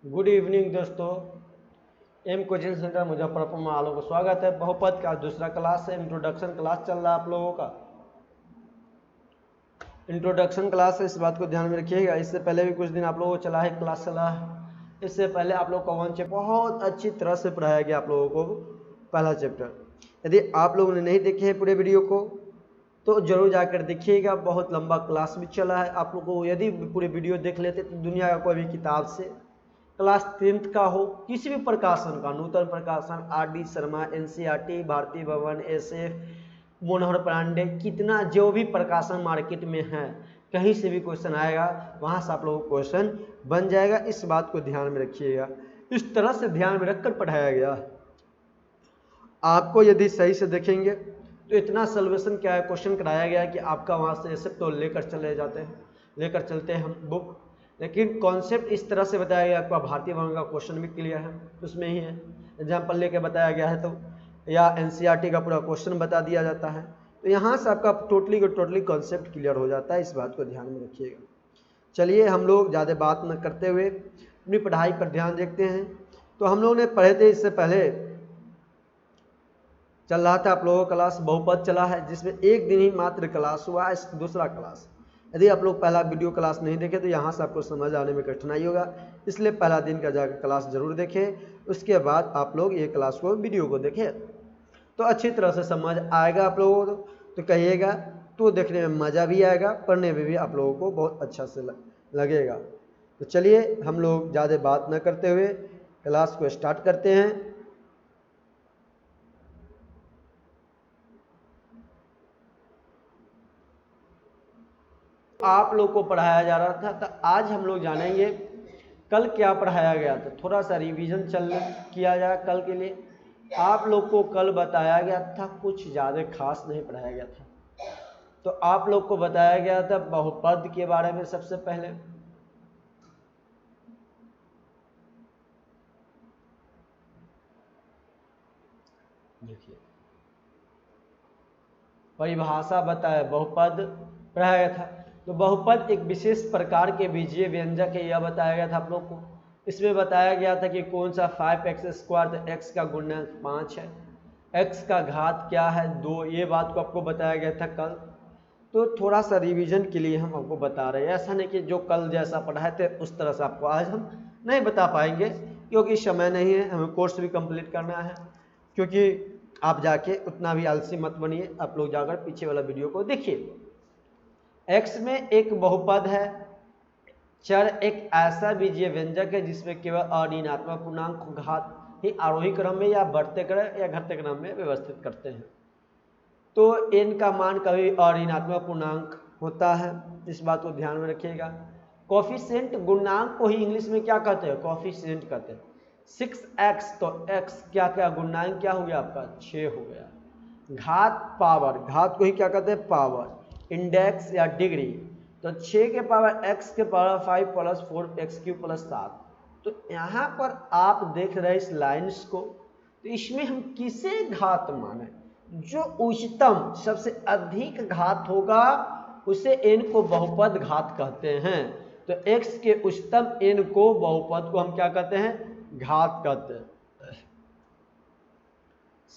Good evening दोस्तों। M coaching centre Muzaffarpur में आप लोगों को स्वागत है। बहुपद का दूसरा क्लास है, इंट्रोडक्शन क्लास चल रहा है आप लोगों का। इंट्रोडक्शन क्लास है, इस बात को ध्यान में रखिएगा। इससे पहले भी कुछ दिन आप लोगों को चला है, क्लास चला है। इससे पहले आप लोग का वन चैप्टर बहुत अच्छी तरह से पढ़ाया गया आप लोगों को, पहला चैप्टर। यदि आप लोगों ने नहीं देखे हैं पूरे वीडियो को तो जरूर जाकर देखिएगा। बहुत लंबा क्लास भी चला है। आप लोगों को यदि पूरे वीडियो देख लेते तो दुनिया का कोई भी किताब से, क्लास 10th का हो, किसी भी प्रकाशन का, नूतन प्रकाशन, आर.डी. शर्मा, एनसीईआरटी, भारती भवन, एसएफ, मनोहर पांडे, कितना जो भी प्रकाशन मार्केट में है, कहीं से भी क्वेश्चन आएगा, वहां से आप लोगों को क्वेश्चन बन जाएगा। इस बात को ध्यान में रखिएगा। इस तरह से ध्यान में रखकर पढ़ाया गया। आपको यदि सही से देखेंगे तो इतना सॉल्यूशन क्या है, क्वेश्चन कराया गया है कि आपका वहां से ऐसे तो लेकर चलते हैं हम बुक। लेकिन कॉन्सेप्ट इस तरह से बताया गया, आपका भारतीय भवन का क्वेश्चन भी क्लियर है, उसमें ही है, एग्जाम्पल लेके बताया गया है। तो या एनसीईआरटी का पूरा क्वेश्चन बता दिया जाता है। तो यहाँ से आपका टोटली कॉन्सेप्ट क्लियर हो जाता है। इस बात को ध्यान में रखिएगा। चलिए हम लोग ज़्यादा बात न करते हुए अपनी पढ़ाई पर ध्यान देखते हैं। तो हम लोग ने पढ़े थे, इससे पहले चल रहा था आप लोगों का क्लास बहुपद चला है, जिसमें एक दिन ही मात्र क्लास हुआ है, दूसरा क्लास। यदि आप लोग पहला वीडियो क्लास नहीं देखे तो यहाँ से आपको समझ आने में कठिनाई होगा, इसलिए पहला दिन का जाकर क्लास जरूर देखें। उसके बाद आप लोग ये क्लास को, वीडियो को देखें तो अच्छी तरह से समझ आएगा आप लोगों को। तो कहिएगा तो देखने में मज़ा भी आएगा, पढ़ने में भी आप लोगों को बहुत अच्छा से लगेगा। तो चलिए हम लोग ज़्यादा बात न करते हुए क्लास को स्टार्ट करते हैं। आप लोग को पढ़ाया जा रहा था, तो आज हम लोग जानेंगे कल क्या पढ़ाया गया था। थोड़ा सा रिवीजन किया जाए कल के लिए। आप लोग को कल बताया गया था, कुछ ज़्यादा खास नहीं पढ़ाया गया था। तो आप लोग को बताया गया था बहुपद के बारे में। सबसे पहले देखिए, परिभाषा बताया, बहुपद पढ़ाया गया था। तो बहुपद एक विशेष प्रकार के बीजीय व्यंजक है, यह बताया गया था आप लोग को। इसमें बताया गया था कि कौन सा 5x², तो x का गुणनखंड 5 है, x का घात क्या है 2, ये बात को आपको बताया गया था कल। तो थोड़ा सा रिवीजन के लिए हम आपको बता रहे हैं। ऐसा नहीं कि जो कल जैसा पढ़ाए थे उस तरह से आपको आज हम नहीं बता पाएंगे, क्योंकि समय नहीं है, हमें कोर्स भी कंप्लीट करना है। क्योंकि आप जाके उतना भी आलसी मत बनिए, आप लोग जाकर पीछे वाला वीडियो को देखिए। x में एक बहुपद है, चर एक ऐसा बीजीय व्यंजक है जिसमें केवल अऋणात्मक पूर्णांक घात ही आरोही क्रम में या बढ़ते क्रम या घटते क्रम में व्यवस्थित करते हैं। तो n का मान कभी अऋणात्मक पूर्णांक होता है, इस बात को ध्यान में रखिएगा। कोफिशिएंट गुणांक को ही इंग्लिश में क्या कहते हैं, कोफिशिएंट कहते हैं। 6x, तो x क्या क्या गुणांक क्या हो गया आपका 6 हो गया। घात पावर, घात को ही क्या कहते हैं पावर। इंडेक्स या डिग्री, तो 6 के पावर x के पावर 5 प्लस 4x³ प्लस 7। तो यहाँ पर आप देख रहे हैं इस लाइन्स को, तो इसमें हम किसे घात माने, जो उच्चतम सबसे अधिक घात होगा उसे n को बहुपद घात कहते हैं। तो x के उच्चतम n को बहुपद को हम क्या कहते हैं, घात कहते हैं।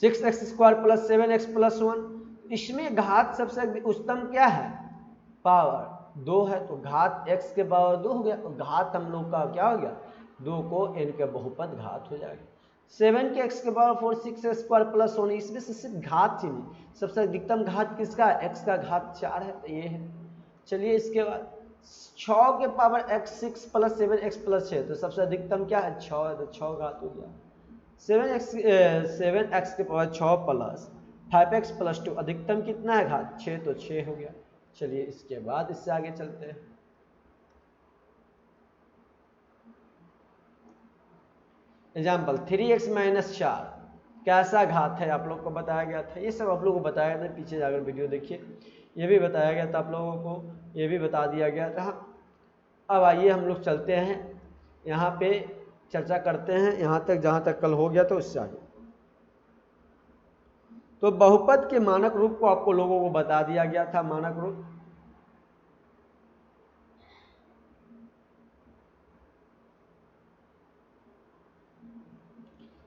6x² प्लस 7x प्लस 1, इसमें घात सबसे उच्चतम क्या है, पावर 2 है, तो घात x के पावर 2 हो गया। तो घात हम लोग का क्या हो गया, 2 को n के बहुपद घात हो जाएगा। 7 के x के पावर 4, 6x² प्लस 1, इसमें से सिर्फ घात चिन्ह, सबसे अधिकतम घात किसका है, x का घात 4 है, तो ये है। चलिए इसके बाद 6 के power x 6 plus 7x plus 6, तो सबसे अधिकतम क्या है 6 है, तो 6 घात हो गया। 7x के पावर 6 प्लस 5x प्लस 2, अधिकतम कितना है घात 6, तो 6 हो गया। चलिए इसके बाद इससे आगे चलते हैं। एग्जाम्पल 3x माइनस 4 कैसा घात है, आप लोग को बताया गया था। ये सब आप लोग को बताया गया था, पीछे जाकर वीडियो देखिए, ये भी बताया गया था आप लोगों को, ये भी बता दिया गया था। अब आइए हम लोग चलते हैं, यहाँ पे चर्चा करते हैं यहाँ तक जहाँ तक कल हो गया तो उससे आगे। तो बहुपद के मानक रूप को आपको लोगों को बता दिया गया था। मानक रूप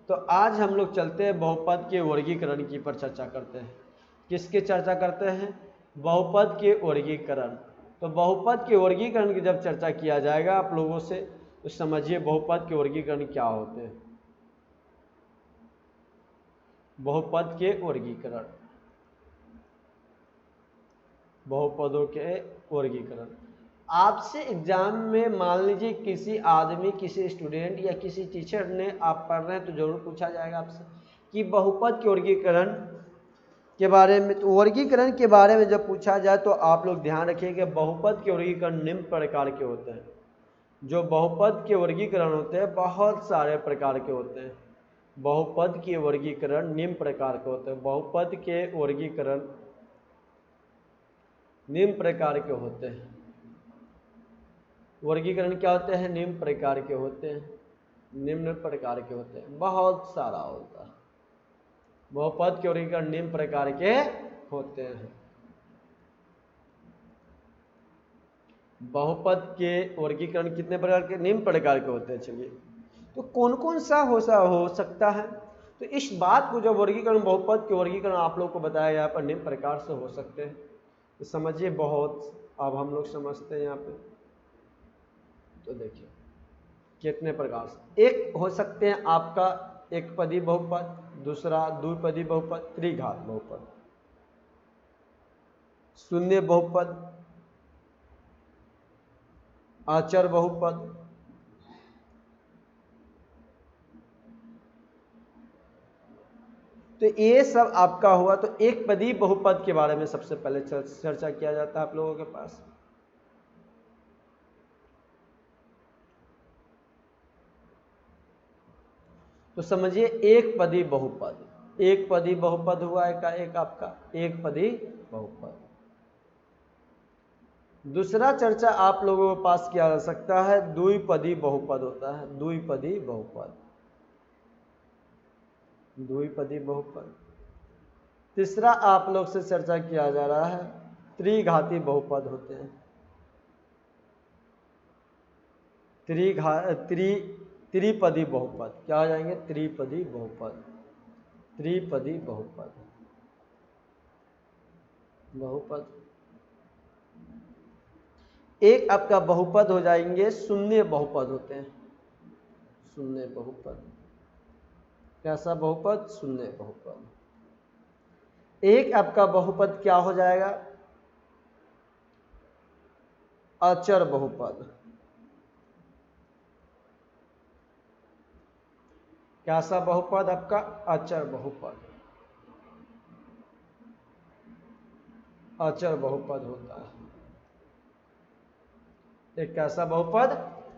तो आज हम लोग चलते हैं बहुपद के वर्गीकरण की पर चर्चा करते हैं। किसकी चर्चा करते हैं? बहुपद के वर्गीकरण। तो बहुपद के वर्गीकरण की जब चर्चा किया जाएगा आप लोगों से, तो समझिए बहुपद के वर्गीकरण क्या होते हैं। बहुपद के वर्गीकरण, बहुपदों के वर्गीकरण। आपसे एग्जाम में मान लीजिए किसी आदमी, किसी स्टूडेंट या किसी टीचर ने, आप पढ़ रहे हैं तो जरूर पूछा जाएगा आपसे कि बहुपद के वर्गीकरण के बारे में। तो वर्गीकरण के बारे में जब पूछा जाए तो आप लोग ध्यान रखिए कि बहुपद के वर्गीकरण निम्न प्रकार के होते हैं। जो बहुपद के वर्गीकरण होते हैं बहुत सारे प्रकार के होते हैं। बहुपद के वर्गीकरण निम्न प्रकार के होते हैं। बहुपद के वर्गीकरण निम्न प्रकार के होते हैं। वर्गीकरण क्या होते हैं? निम्न प्रकार के होते हैं। निम्न प्रकार के होते हैं, बहुत सारा होता है। बहुपद के वर्गीकरण निम्न प्रकार के होते हैं। बहुपद के वर्गीकरण कितने प्रकार के? निम्न प्रकार के होते हैं। चलिए, तो कौन कौन सा हो सकता है? तो इस बात को, जब वर्गीकरण, बहुपद के वर्गीकरण आप लोग को बताया यहाँ पर निम्न प्रकार से हो सकते हैं, तो समझिए बहुत। अब हम लोग समझते हैं यहाँ पे, तो देखिए कितने प्रकार से। एक हो सकते हैं आपका एक पदी बहुपद, दूसरा द्विपदी बहुपद, त्रिघात बहुपद, शून्य बहुपद, आचर बहुपद, तो ये सब आपका हुआ। तो एक पदी बहुपद के बारे में सबसे पहले चर्चा किया जाता है आप लोगों के पास। तो समझिए एक पदी बहुपद, एक पदी बहुपद हुआ एक आपका एक पदी बहुपद। दूसरा चर्चा आप लोगों के पास किया जा सकता है, द्विपदी बहुपद होता है। द्विपदी बहुपद, द्विपदी बहुपद। तीसरा आप लोग से चर्चा किया जा रहा है, त्रिघाती बहुपद होते हैं। त्रिपदी बहुपद क्या हो जाएंगे? त्रिपदी बहुपद, त्रिपदी बहुपद, बहुपद। एक आपका बहुपद हो जाएंगे शून्य बहुपद होते हैं। शून्य बहुपद, कैसा बहुपद? शून्य बहुपद। एक आपका बहुपद क्या हो जाएगा? अचर बहुपद। कैसा बहुपद आपका? अचर बहुपद, अचर बहुपद होता है। एक कैसा बहुपद?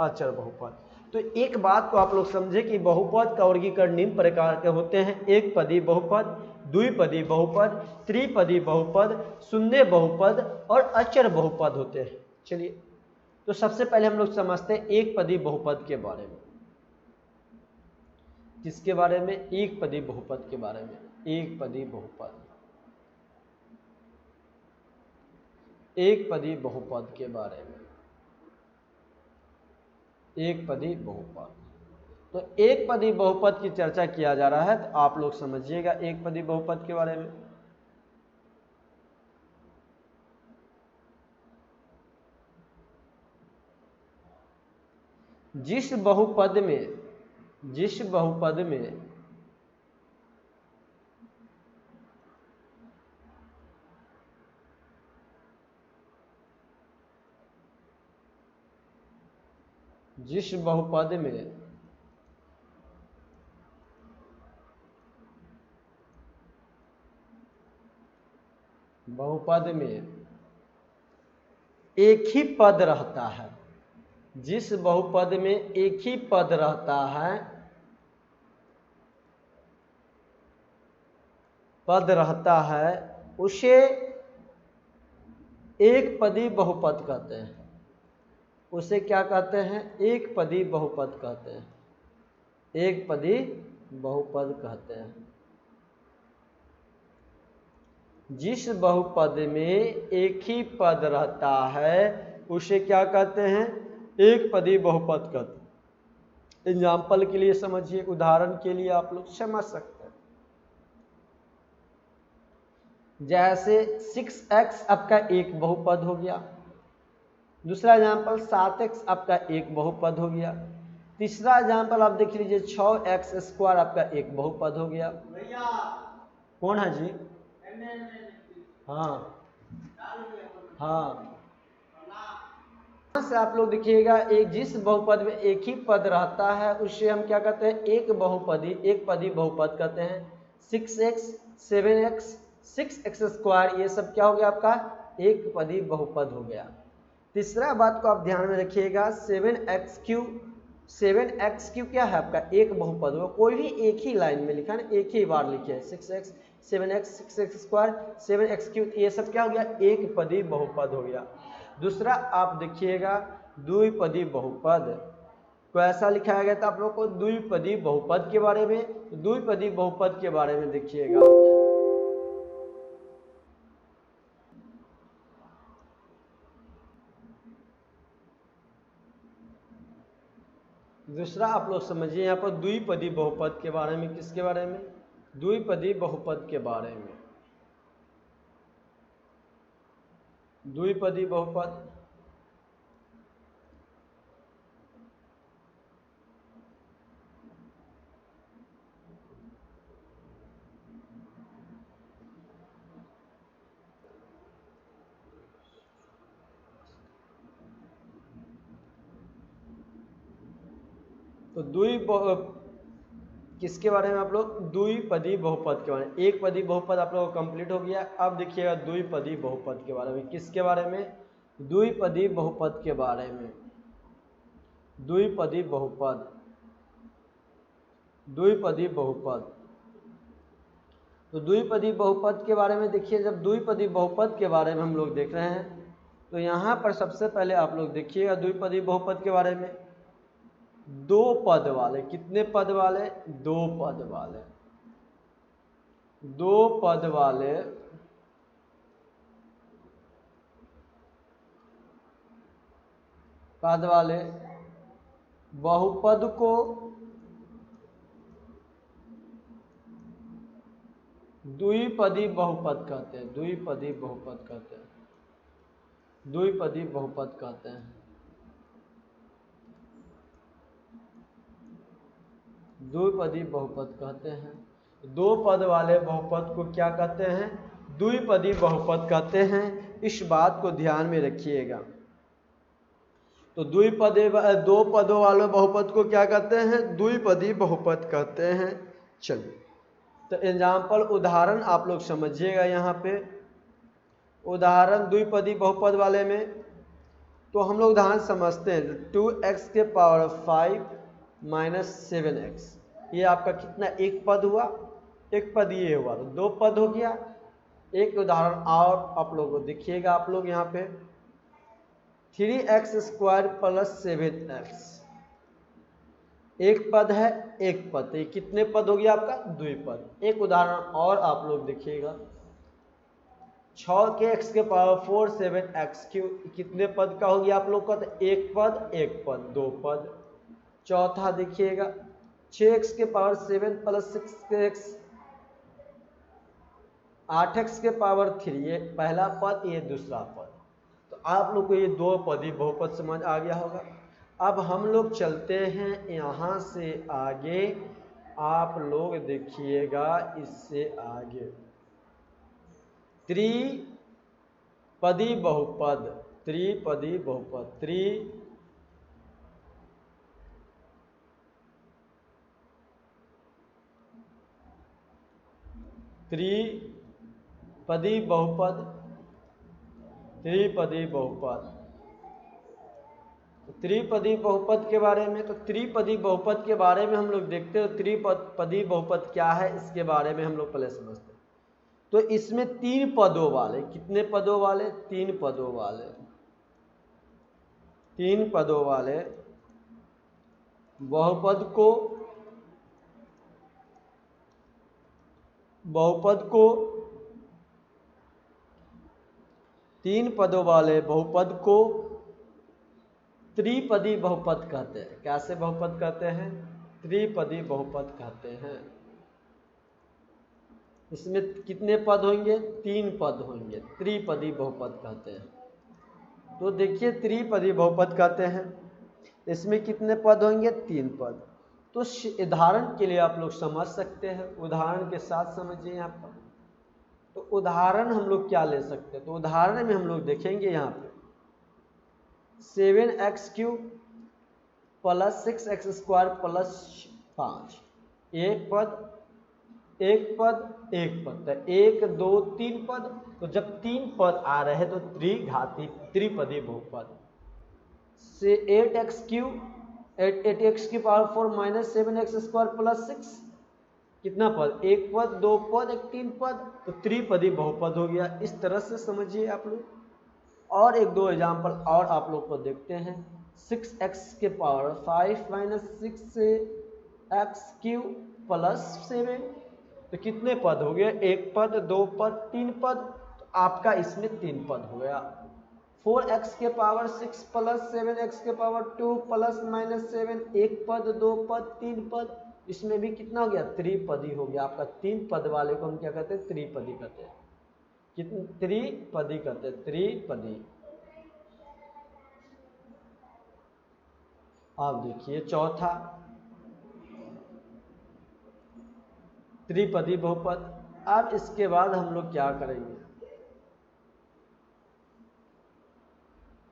अचर बहुपद। तो एक बात को आप लोग समझे कि बहुपद का वर्गीकरण निम्न प्रकार के होते हैं। एक पदी बहुपद, द्विपदी बहुपद, त्रिपदी बहुपद, शून्य बहुपद और अचर बहुपद होते हैं। चलिए, तो सबसे पहले हम लोग समझते हैं एक पदी बहुपद के बारे में। किसके बारे में? एक पदी बहुपद के बारे में। एक पदी बहुपद, एक पदी बहुपद के बारे में। एक पदी बहुपद, तो एक पदी बहुपद की चर्चा किया जा रहा है, तो आप लोग समझिएगा एक पदी बहुपद के बारे में। जिस बहुपद में जिस बहुपद में बहुपद में एक ही पद रहता है, जिस बहुपद में एक ही पद रहता है, उसे एक पदी बहुपद कहते हैं। उसे क्या कहते हैं? एक पदी बहुपद कहते हैं। एक पदी बहुपद कहते हैं। जिस बहुपद में एक ही पद रहता है उसे क्या कहते हैं? एक पदी बहुपद कहते हैं। एग्जाम्पल के लिए समझिए, उदाहरण के लिए आप लोग समझ सकते हैं। जैसे 6x आपका एक बहुपद हो गया, दूसरा एग्जाम्पल 7x आपका एक बहुपद हो गया, तीसरा एग्जाम्पल आप देख लीजिए 6x² आपका एक बहुपद हो गया। कौन है जी? हाँ हाँ, से आप लोग देखिएगा, एक जिस बहुपद में एक ही पद रहता है उससे हम क्या कहते हैं? एक पदी बहुपद कहते हैं। 6x 7x 6x² ये सब क्या हो गया आपका? एक पदी बहुपद हो गया। तीसरा बात को आप ध्यान में रखिएगा, 7x³ क्या है आपका? एक बहुपद होगा। कोई भी एक ही लाइन में लिखा है, एक ही बार लिखे, 6x 7x 6x² 7x³ ये सब क्या हो गया? एक पदी बहुपद हो गया। दूसरा आप देखिएगा द्विपदी बहुपद को ऐसा लिखाया गया था आप लोग को द्विपदी बहुपद के बारे में। द्विपदी बहुपद के बारे में देखिएगा, दूसरा आप लोग समझिए यहाँ पर द्विपदी बहुपद के बारे में। किसके बारे में? द्विपदी बहुपद के बारे में। द्विपदी बहुपद तो किसके बारे में आप लोग? द्विपदी बहुपद के बारे में। एक पदी बहुपद आप लोग को कंप्लीट हो गया। अब देखिएगा द्विपदी बहुपद के बारे में। किसके बारे में? द्विपदी बहुपद के बारे में। द्विपदी बहुपद, द्विपदी बहुपद। तो द्विपदी बहुपद के बारे में देखिए, जब द्विपदी बहुपद के बारे में हम लोग देख रहे हैं तो यहाँ पर सबसे पहले आप लोग देखिएगा द्विपदी बहुपद के बारे में। दो पद वाले, कितने पद वाले? दो पद वाले, दो पद वाले बहुपद को द्विपदी बहुपद कहते हैं। द्विपदी बहुपद कहते हैं। द्विपदी बहुपद कहते हैं। द्विपदी बहुपद कहते हैं। दो पद वाले बहुपद को क्या कहते हैं? द्विपदी बहुपद कहते हैं। इस बात को ध्यान में रखिएगा। तो दो पदों वाले बहुपद को क्या कहते हैं? द्विपदी बहुपद कहते हैं। चलिए, तो एग्जाम्पल उदाहरण आप लोग समझिएगा। यहाँ पे उदाहरण द्विपदी बहुपद वाले में तो हम लोग उदाहरण समझते हैं। 2x के पावर 5 माइनस 7x, ये आपका कितना? एक पद हुआ। एक पद ये हुआ तो दो पद हो गया। एक उदाहरण और आप लोग को देखिएगा, आप लोग यहाँ पे 3x² प्लस 7x, एक पद है, एक पद। ये कितने पद हो गया आपका? द्विपद। एक उदाहरण और आप लोग देखिएगा, 6 के x के पावर 4 7x³ कितने पद का हो गया आप लोग का? तो एक पद, एक पद, दो पद। चौथा देखिएगा 6x के पावर 7 प्लस 6x 8x के पावर 3, ये पहला पद, ये दूसरा पद। तो आप लोग को ये दो पदी बहुपद समझ आ गया होगा। अब हम लोग चलते हैं यहाँ से आगे, आप लोग देखिएगा इससे आगे त्रिपदी बहुपद। त्रिपदी बहुपद, त्रिपदी बहुपद, त्रिपदी बहुपद। त्रिपदी बहुपद के बारे में, तो त्रिपदी बहुपद के बारे में हम लोग देखते हैं। त्रिपदी बहुपद क्या है इसके बारे में हम लोग पहले समझते हैं। तो इसमें तीन पदों वाले, कितने पदों वाले? तीन पदों वाले, तीन पदों वाले बहुपद को तीन पदों वाले बहुपद को त्रिपदी बहुपद कहते हैं। कैसे बहुपद कहते हैं? त्रिपदी बहुपद कहते हैं। इसमें कितने पद होंगे? 3 पद होंगे, त्रिपदी बहुपद कहते हैं। तो देखिए त्रिपदी बहुपद कहते हैं, इसमें कितने पद होंगे? 3 पद। तो उदाहरण के लिए आप लोग समझ सकते हैं, उदाहरण के साथ समझिए यहाँ पर। तो उदाहरण हम लोग क्या ले सकते हैं? तो उदाहरण में हम लोग देखेंगे यहाँ पे 7x³ प्लस 6x² प्लस 5, एक पद एक पद एक पद, तो 1 2 3 पद। तो जब 3 पद आ रहे हैं तो त्रिघाती त्रिपदी बहुपद से 8x³ 8x की पावर 4 माइनस 7x² प्लस 6, कितना पद? एक पद, दो पद, एक 3 पद, तो त्रिपदी बहुपद हो गया। इस तरह से समझिए आप लोग। और एक दो एग्जाम्पल और आप लोग को देखते हैं। 6x के पावर 5 माइनस 6x³ प्लस 7, तो कितने पद हो गए? एक पद, दो पद, 3 पद, तो आपका इसमें 3 पद हो गया। 4x के पावर 6 प्लस 7x के पावर 2 प्लस माइनस 7, एक पद, दो पद, 3 पद, इसमें भी कितना हो गया? त्रिपदी हो गया आपका। 3 पद वाले को हम क्या कहते हैं? त्रिपदी कहते हैं। कितनी? त्रिपदी कहते हैं, त्रिपदी। अब देखिए चौथा त्रिपदी बहुपद। अब इसके बाद हम लोग क्या करेंगे?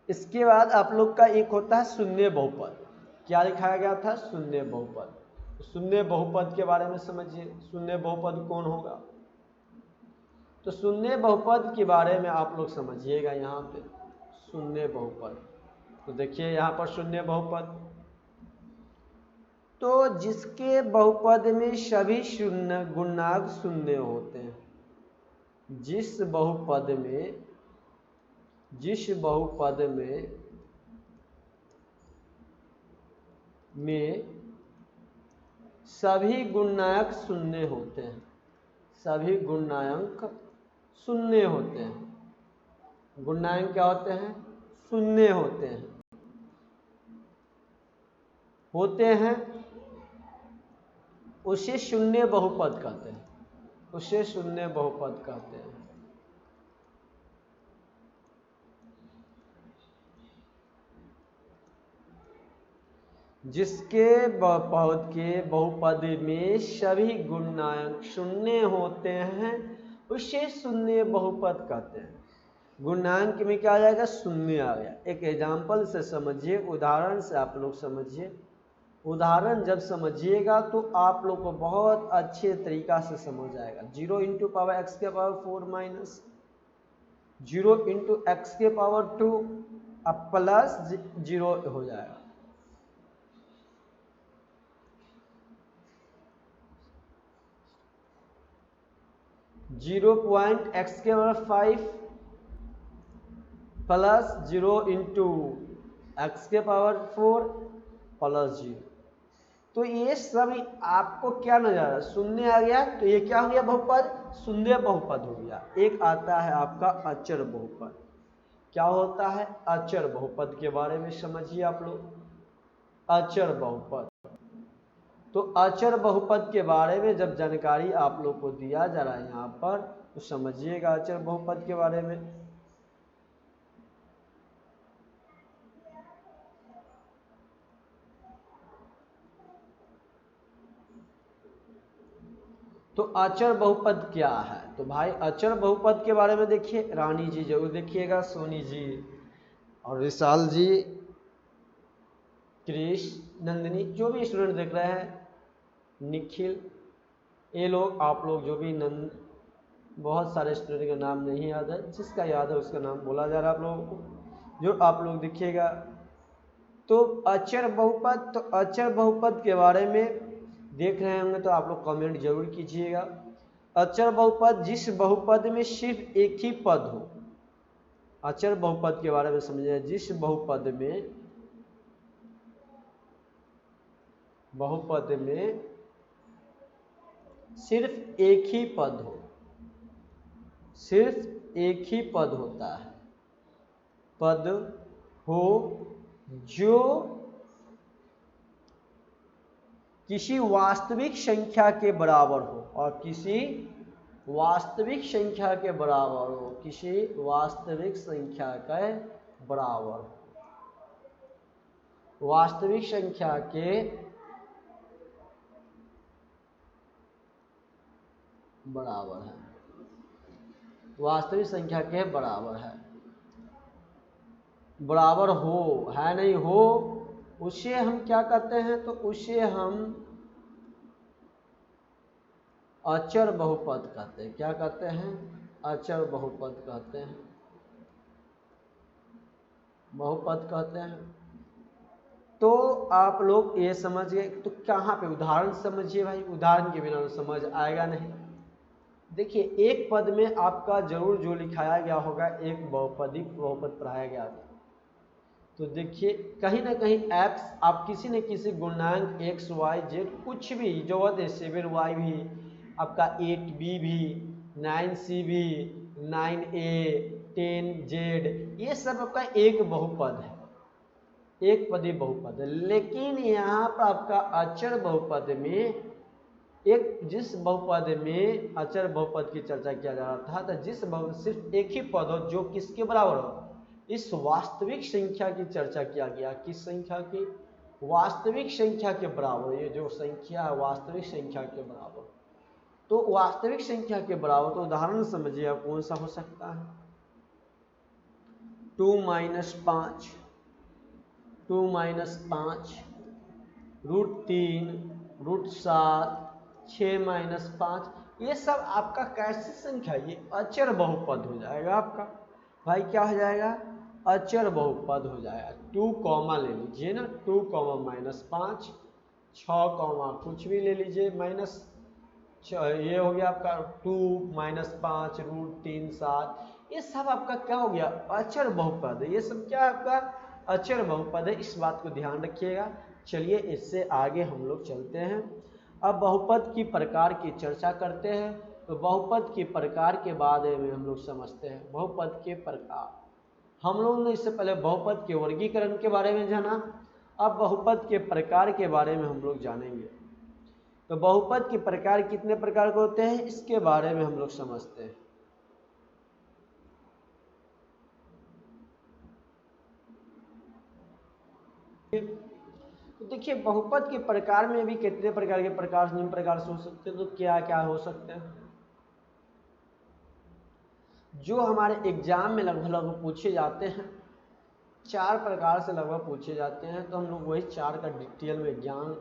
इसके बाद आप लोग का एक होता है शून्य बहुपद। क्या लिखाया गया था? शून्य बहुपद। शून्य बहुपद के बारे में समझिए, शून्य बहुपद कौन होगा? तो शून्य बहुपद के बारे में आप लोग समझिएगा। यहाँ पे शून्य बहुपद, तो देखिए यहाँ पर शून्य बहुपद, तो जिसके बहुपद में सभी शून्य गुणांक शून्य होते हैं, जिस बहुपद में सभी गुणांक शून्य होते हैं, सभी गुणांक शून्य होते हैं। गुणांक क्या होते हैं? शून्य होते हैं, उसे शून्य बहुपद कहते हैं, उसे शून्य बहुपद कहते हैं। जिसके बहुपद में सभी गुणांक शून्य होते हैं, उसे शून्य बहुपद कहते हैं। गुणांक में क्या आ जाएगा? शून्य आ गया। एक एग्जाम्पल से समझिए, उदाहरण से आप लोग समझिए। उदाहरण जब समझिएगा तो आप लोग को बहुत अच्छे तरीका से समझ आएगा। 0 इंटू पावर x के पावर 4 माइनस 0 इंटू एक्स के पावर 2 अब प्लस 0 हो जाएगा। 0.x के पावर 5 प्लस 0 इंटू एक्स के पावर 4 प्लस 0। तो ये सब आपको क्या नजर आ रहा है? शून्य आ गया, तो ये क्या हो गया? बहुपद, शून्य बहुपद हो गया। एक आता है आपका अचर बहुपद। क्या होता है? अचर बहुपद के बारे में समझिए आप लोग। अचर बहुपद, तो अचर बहुपद के बारे में जब जानकारी आप लोग को दिया जा रहा है यहाँ पर, तो समझिएगा अचर बहुपद के बारे में। तो अचर बहुपद क्या है? तो भाई अचर बहुपद के बारे में देखिए, रानी जी जरूर देखिएगा, सोनी जी और विशाल जी, क्रिश, नंदिनी, जो भी स्टूडेंट देख रहे हैं, निखिल, ये लोग आप लोग जो भी बहुत सारे स्टूडेंट का नाम नहीं याद है, जिसका याद है उसका नाम बोला जा रहा है आप लोगों को, जो आप लोग देखिएगा। तो अचर बहुपद, तो अचर बहुपद के बारे में देख रहे होंगे तो आप लोग कमेंट जरूर कीजिएगा। अचर बहुपद, जिस बहुपद में सिर्फ एक ही पद हो। अचर बहुपद के बारे में समझिए, जिस बहुपद में सिर्फ एक ही पद हो, सिर्फ एक ही पद होता है, पद हो जो किसी वास्तविक संख्या के बराबर हो, और किसी वास्तविक संख्या के बराबर हो, किसी वास्तविक संख्या के बराबर हो, वास्तविक संख्या के बराबर है, वास्तविक संख्या के बराबर है, बराबर हो, है नहीं हो, उसे हम क्या कहते हैं, तो उसे हम अचर बहुपद कहते हैं। क्या कहते हैं, अचर बहुपद कहते हैं, बहुपद कहते हैं। तो आप लोग ये समझ गए, तो कहाँ पे उदाहरण समझिए भाई, उदाहरण के बिना तो समझ आएगा नहीं। देखिए एक पद में आपका जरूर जो लिखाया गया होगा एक बहुपदी बहुपद पढ़ाया गया था, तो देखिए कहीं ना कहीं एक्स, आप किसी न किसी गुणांक एक्स वाई जेड कुछ भी जो है 7y भी, आपका 8b भी, 9c भी, 9a, 10z, ये सब आपका एक बहुपद है, एक पदी बहुपद है। लेकिन यहाँ पर आपका अचर बहुपद में एक, जिस बहुपद में अचर बहुपद की चर्चा किया जा रहा था, तो जिस सिर्फ एक ही पद हो जो किसके बराबर हो, इस वास्तविक संख्या की चर्चा किया गया। किस संख्या की, वास्तविक संख्या के बराबर, ये जो संख्या है वास्तविक संख्या के बराबर। तो वास्तविक संख्या के बराबर, तो उदाहरण समझिए आप कौन सा हो सकता है, 2 - 5, 2 - 5, √3, √7, 6 - 5, ये सब आपका कैसी संख्या, ये अचर बहुपद हो जाएगा आपका भाई, क्या हो जाएगा, अचर बहुपद हो जाएगा। 2 कॉमा ले लीजिए ना, 2 -5, 6 कुछ भी ले लीजिए, माइनस ये हो गया आपका 2 - 5, √3, 7, ये सब आपका क्या हो गया, अचर बहुपद है। ये सब क्या आपका अचर बहुपद है, इस बात को ध्यान रखिएगा। चलिए इससे आगे हम लोग चलते हैं। अब बहुपद की प्रकार की चर्चा करते हैं। तो बहुपद के प्रकार के बारे में हम लोग समझते हैं। बहुपद के प्रकार, हम लोगों ने इससे पहले बहुपद के वर्गीकरण के बारे में जाना, अब बहुपद के प्रकार के बारे में हम लोग जानेंगे। तो बहुपद के प्रकार कितने प्रकार के होते हैं, इसके बारे में हम लोग समझते हैं। तो देखिए बहुपद के प्रकार में भी कितने प्रकार के प्रकार निम्न प्रकार से हो सकते हैं। तो क्या क्या हो सकते हैं, जो हमारे एग्जाम में लगभग पूछे जाते हैं, 4 प्रकार से लगभग पूछे जाते हैं। तो हम लोग वही 4 का डिटेल में ज्ञान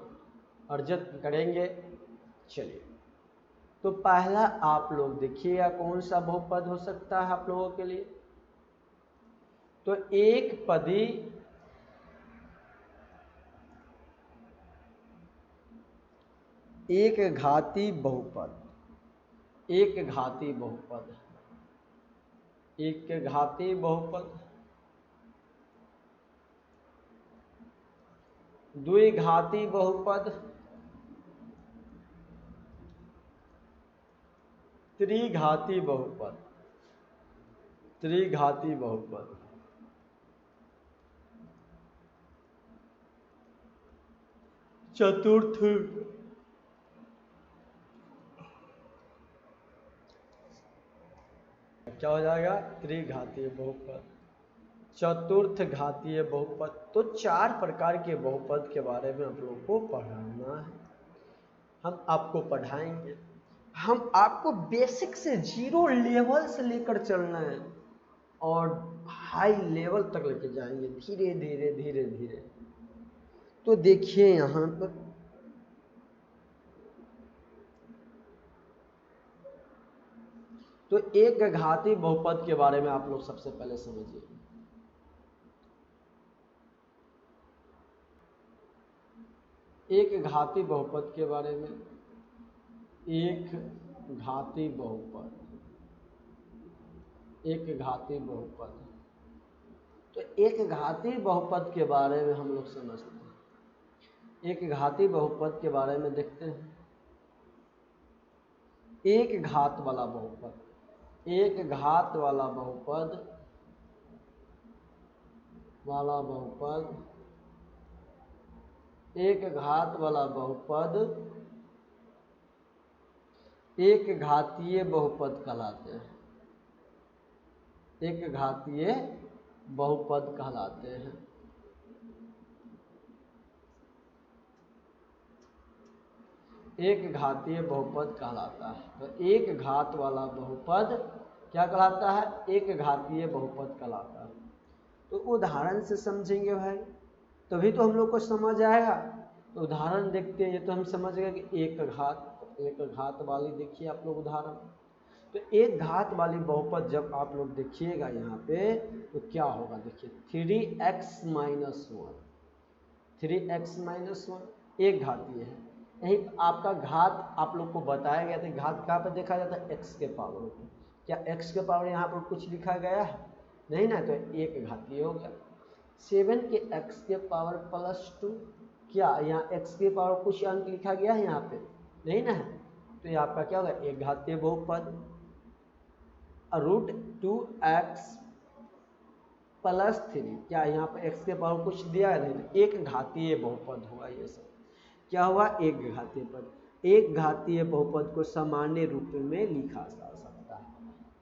अर्जित करेंगे। चलिए तो पहला आप लोग देखिएगा कौन सा बहुपद हो सकता है आप लोगों के लिए। तो एक पदी एक घाती बहुपद, एक घाती बहुपद, एक घाती बहुपद, द्विघाती बहुपद, त्रिघाती बहुपद, त्रिघाती बहुपद, चतुर्थ क्या हो जाएगा, त्रिघातीय बहुपद, चतुर्थ घातीय बहुपद। तो 4 प्रकार के बहुपद के बारे में आप लोग को पढ़ाना है, हम आपको पढ़ाएंगे। हम आपको बेसिक से 0 लेवल से लेकर चलना है और हाई लेवल तक लेके जाएंगे, धीरे धीरे धीरे धीरे। तो देखिए यहाँ पर तो एक घाती बहुपद के बारे में आप लोग सबसे पहले समझिए। एक घाती बहुपद के बारे में, एक घाती बहुपद, एक घाती बहुपद। तो एक घाती बहुपद के बारे में हम लोग समझते हैं। एक घाती बहुपद के बारे में देखते हैं। एक घात वाला बहुपद, एक घात वाला बहुपद, एक घात वाला बहुपद एक घातीय बहुपद कहलाते हैं। एक घातीय बहुपद कहलाते हैं। एक घातीय बहुपद कहलाता है। तो एक घात वाला बहुपद क्या कहलाता है? एक घातीय बहुपद कहलाता है। तो उदाहरण से समझेंगे भाई, तभी तो हम लोग को समझ आएगा। तो उदाहरण देखते हैं। ये तो हम समझ गए कि एक घात वाली, देखिए आप लोग उदाहरण। तो एक घात वाली बहुपद जब आप लोग देखिएगा यहाँ पे, तो क्या होगा देखिए, 3x - 1, 3x - 1 एक घातीय है। यही आपका घात आप लोग को बताया गया था। घात कहाँ पर देखा जाता है? x के पावर पर। क्या x के पावर यहाँ पर कुछ लिखा गया है? नहीं ना, तो एक घातीय हो गया। 7 के x के पावर +2, क्या यहाँ x के पावर कुछ अंक लिखा गया है यहाँ पे? नहीं ना है, तो ये आपका क्या होगा? एक घातीय बहुपद। √2x +3, क्या यहाँ पर x के पावर कुछ दिया है? नहीं, तो एक घातीय बहुपद होगा। ये सब क्या हुआ? एक घातीय पद। एक घातीय बहुपद को सामान्य रूप में लिखा जा सकता है।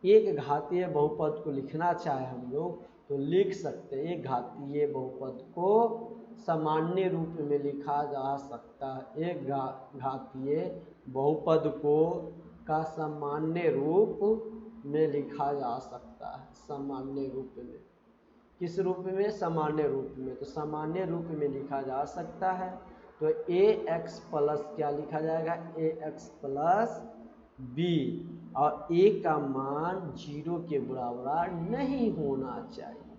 एक घातीय बहुपद को लिखना चाहे हम लोग तो लिख सकते हैं। एक घातीय बहुपद को सामान्य रूप में लिखा जा सकता है। एक घातीय बहुपद को का सामान्य रूप में लिखा जा सकता है। सामान्य रूप में, किस रूप में? सामान्य रूप में। तो सामान्य रूप में लिखा जा सकता है। तो ax प्लस क्या लिखा जाएगा? ax प्लस b, और a का मान 0 के बराबर नहीं होना चाहिए।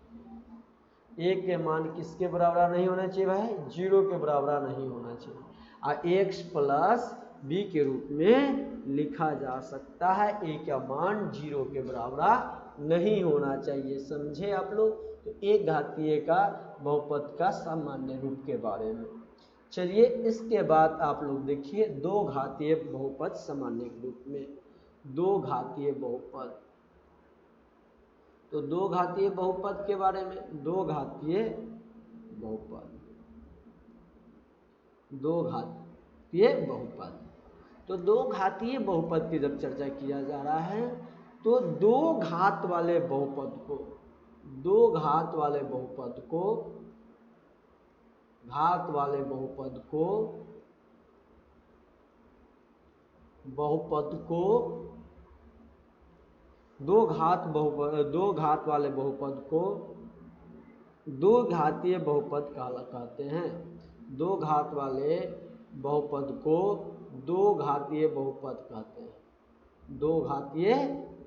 a के मान किसके बराबर नहीं होना चाहिए भाई? 0 के बराबर नहीं होना चाहिए। और ax प्लस b के रूप में लिखा जा सकता है। a का मान 0 के बराबर नहीं होना चाहिए। समझे आप लोग? तो एक घातीय का बहुपद का सामान्य रूप के बारे में। चलिए, इसके बाद आप लोग देखिए दो घातीय बहुपद सामान्य रूप में। दो घातीय बहुपद, तो दो घातीय बहुपद के बारे में। दो घातीय बहुपद, दो घातीय बहुपद। तो दो घातीय बहुपद की जब चर्चा किया जा रहा है, तो दो घात वाले बहुपद को, दो घात वाले बहुपद को, घात वाले बहुपद को, बहुपद को, दो घात वाले बहुपद को दो घातीय बहुपद कहते हैं। दो घात वाले बहुपद को दो घातीय बहुपद कहते हैं। दो घातीय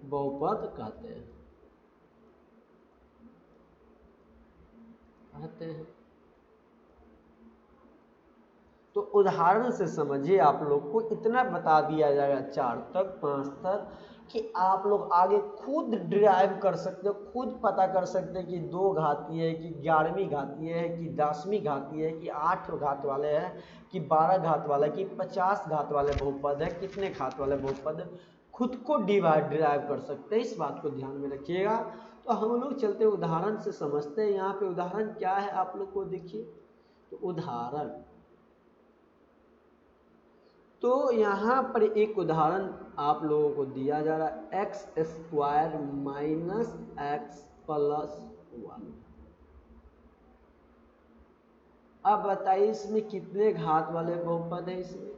बहुपद कहते हैं। तो उदाहरण से समझिए। आप लोग को इतना बता दिया जाएगा 4 तक 5 तक कि आप लोग आगे खुद ड्राइव कर सकते हो, खुद पता कर सकते हैं कि दो घातीय है कि 11वीं घातीय है कि 10वीं घातीय है कि 8 घात वाले हैं कि 12 घात वाला कि 50 घात वाले बहुपद है, कितने घात वाले बहुपद, खुद को ड्राइव कर सकते हैं। इस बात को ध्यान में रखिएगा। तो हम लोग चलते उदाहरण से समझते हैं। यहाँ पे उदाहरण क्या है आप लोग को देखिए। तो उदाहरण, तो यहाँ पर एक उदाहरण आप लोगों को दिया जा रहा है, x² - x + 1। अब बताइए इसमें कितने घात वाले बहुपद है इसमें?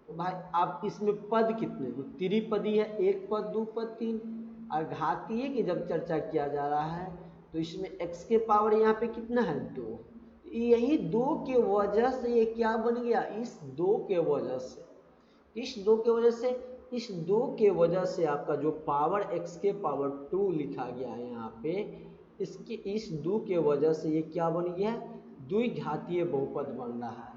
तो भाई आप इसमें पद कितने? तो त्रिपदी है, एक पद, दो पद, तीन। और घातीय की जब चर्चा किया जा रहा है तो इसमें x के पावर यहाँ पे कितना है? 2। यही 2 के वजह से ये क्या बन गया? इस 2 के वजह से, इस 2 के वजह से, इस 2 के वजह से आपका जो पावर x के पावर 2 लिखा गया है यहाँ पे, इसके इस 2 के वजह से ये क्या बन गया? द्विघातीय बहुपद बन रहा है।